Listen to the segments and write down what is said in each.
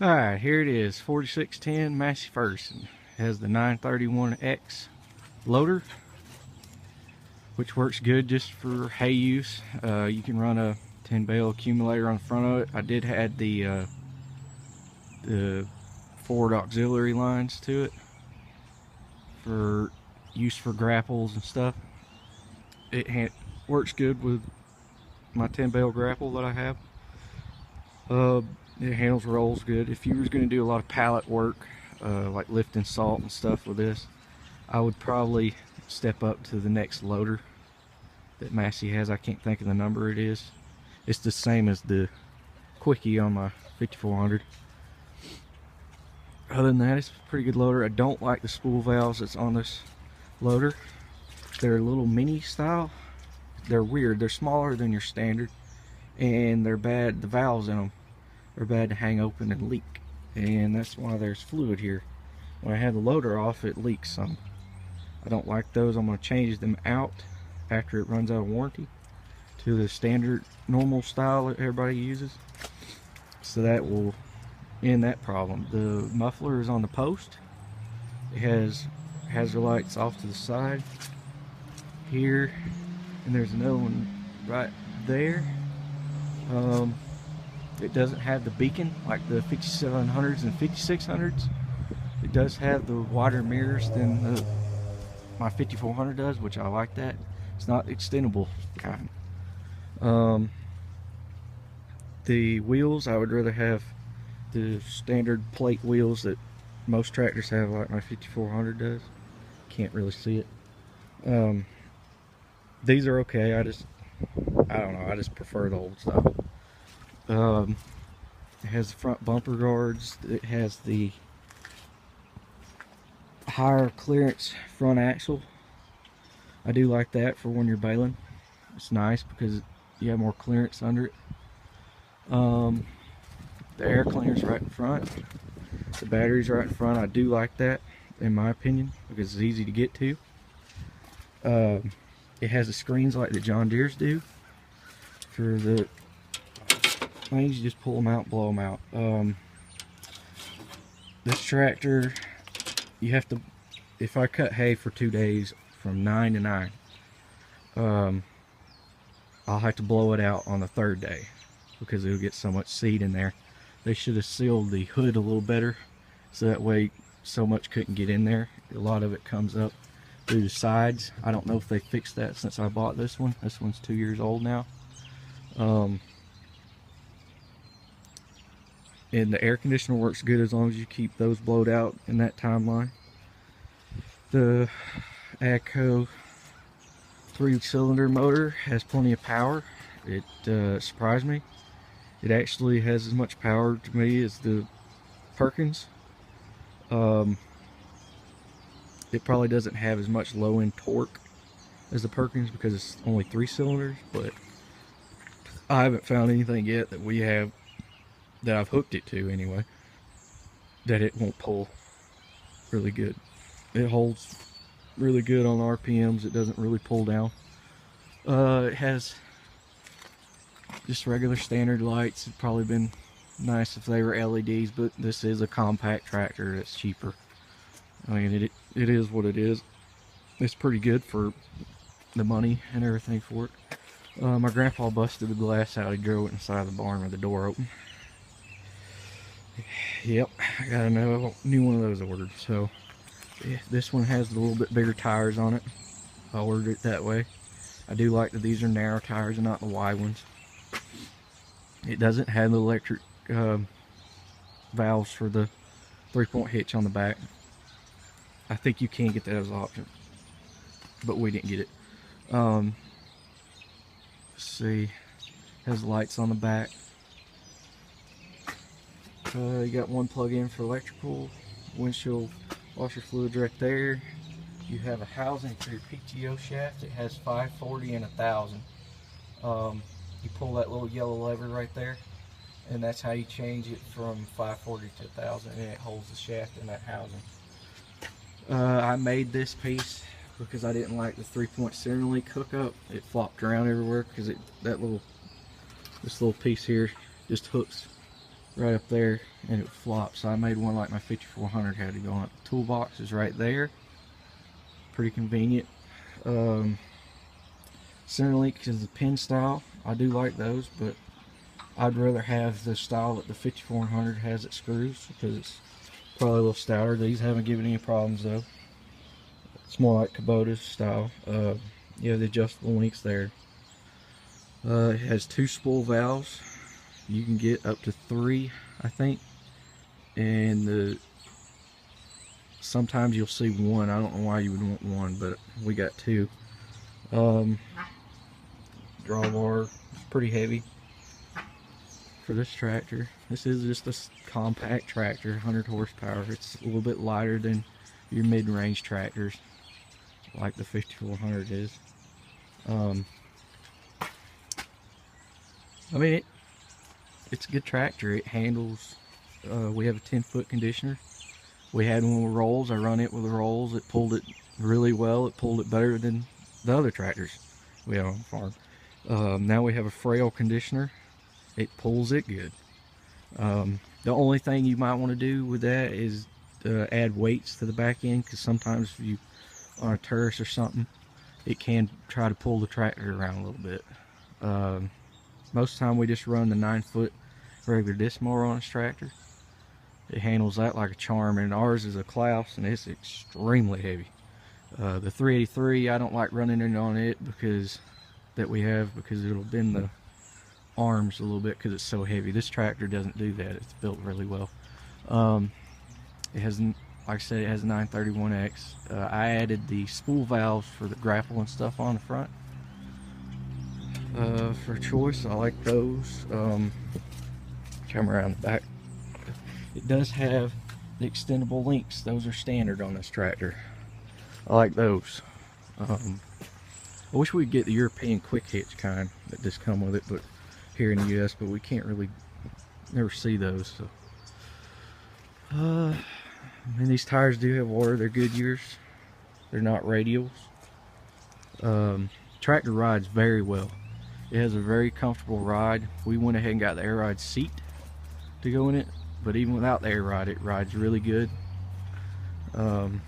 Alright, here it is, 4610 Massey Ferguson. Has the 931X loader, which works good just for hay use. You can run a 10 bale accumulator on the front of it. I did add the forward auxiliary lines to it for use for grapples and stuff. It works good with my 10 bale grapple that I have. It handles rolls good. If you was going to do a lot of pallet work, like lifting salt and stuff with this, I would probably step up to the next loader that Massey has. I can't think of the number it is. It's the same as the Quickie on my 5400. Other than that, it's a pretty good loader. I don't like the spool valves that's on this loader. They're a little mini style. They're weird. They're smaller than your standard, and they're bad. The valves in them are bad to hang open and leak, and that's why there's fluid here. When I have the loader off, it leaks some. I don't like those. I'm going to change them out after it runs out of warranty to the standard normal style that everybody uses, so that will end that problem. The muffler is on the post. It has hazard lights off to the side here, and there's another one right there. It doesn't have the beacon like the 5700s and 5600s. It does have the wider mirrors than my 5400 does, which I like that. It's not extendable kind. The wheels, I would rather have the standard plate wheels that most tractors have, like my 5400 does. Can't really see it. These are okay. I don't know, I just prefer the old style. It has the front bumper guards. It has the higher clearance front axle. I do like that for when you're baling. It's nice because you have more clearance under it. The air cleaner's right in front. The battery's right in front. I do like that, in my opinion, because it's easy to get to. It has the screens like the John Deere's do. For the things, you just pull them out, blow them out. This tractor, you have to, if I cut hay for 2 days from 9 to 9, I'll have to blow it out on the 3rd day because it'll get so much seed in there. They should have sealed the hood a little better, so that way so much couldn't get in there. A lot of it comes up through the sides. I don't know if they fixed that since I bought this one. This one's 2 years old now. And the air conditioner works good as long as you keep those blowed out in that timeline. The AGCO 3-cylinder motor has plenty of power. It surprised me. It actually has as much power to me as the Perkins. It probably doesn't have as much low-end torque as the Perkins because it's only 3 cylinders, but I haven't found anything yet that we have, that I've hooked it to anyway, that it won't pull really good. It holds really good on RPMs. It doesn't really pull down. It has just regular standard lights. It'd probably been nice if they were LEDs, but this is a compact tractor that's cheaper. I mean, it is what it is. It's pretty good for the money and everything for it. My grandpa busted the glass out. He drove it inside the barn with the door open. Yep, I got a new one of those ordered. So yeah, this one has a little bit bigger tires on it. I ordered it that way. I do like that these are narrow tires and not the wide ones. It doesn't have the electric valves for the 3-point hitch on the back. I think you can get that as an option, but we didn't get it. Let's see, has lights on the back. You got one plug-in for electrical, windshield washer fluids right there. You have a housing for your PTO shaft. It has 540 and 1000. You pull that little yellow lever right there, and that's how you change it from 540 to 1000, and it holds the shaft in that housing. I made this piece because I didn't like the 3-point center link hookup. It flopped around everywhere because this little piece here just hooks right up there and it flops. So I made one like my 5400 had to go on. The toolbox is right there. Pretty convenient. Center link is the pin style. I do like those, but I'd rather have the style that the 5400 has that screws, because it's probably a little stouter. These haven't given any problems though. It's more like Kubota's style. You have the adjustable links there. It has 2 spool valves. You can get up to 3, I think. And sometimes you'll see 1. I don't know why you would want 1, but we got 2. Drawbar is pretty heavy for this tractor. This is just a compact tractor, 100 horsepower. It's a little bit lighter than your mid-range tractors like the 5400 is. I mean, it's a good tractor. It handles, we have a 10-foot conditioner. We had one with rolls. I run it with the rolls. It pulled it really well. It pulled it better than the other tractors we have on the farm. Now we have a frail conditioner. It pulls it good. The only thing you might want to do with that is add weights to the back end, because sometimes if you on a terrace or something, it can try to pull the tractor around a little bit. Most of the time we just run the 9-foot regular disc mower on this tractor. It handles that like a charm, and ours is a Klaus and it's extremely heavy. The 383, I don't like running it on it because it'll bend the arms a little bit because it's so heavy. This tractor doesn't do that. It's built really well. It has, like I said, it has a 931X. I added the spool valves for the grapple and stuff on the front. For choice, I like those. Come around the back. It does have the extendable links. Those are standard on this tractor. I like those. I wish we'd get the European quick hitch kind that just come with it, but here in the US, but we can't really never see those. So, and these tires do have water. They're Goodyears. They're not radials. Tractor rides very well. It has a very comfortable ride. We went ahead and got the air ride seat to go in it, but even without the air ride, it rides really good. Other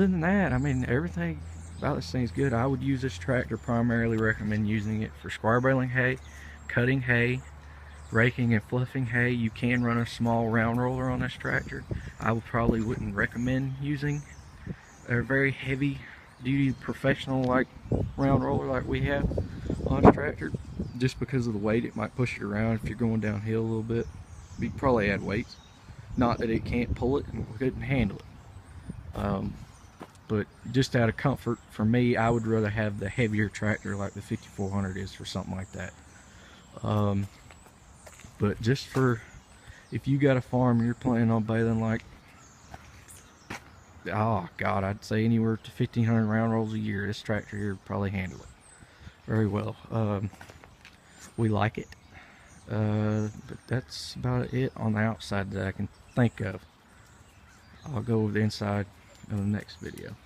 than that, I mean, everything about this thing is good. I would use this tractor, primarily recommend using it for square baling hay, cutting hay, raking and fluffing hay. You can run a small round roller on this tractor. I probably wouldn't recommend using a very heavy duty professional like round roller like we have on this tractor, just because of the weight. It might push it around if you're going downhill a little bit. You probably add weights. Not that it can't pull it and couldn't handle it, but just out of comfort for me, I would rather have the heavier tractor like the 5400 is for something like that. But just for if you got a farm and you're planning on baling like, oh god, I'd say anywhere to 1500 round rolls a year, this tractor here would probably handle it very well. We like it, but that's about it on the outside that I can think of. I'll go over the inside in the next video.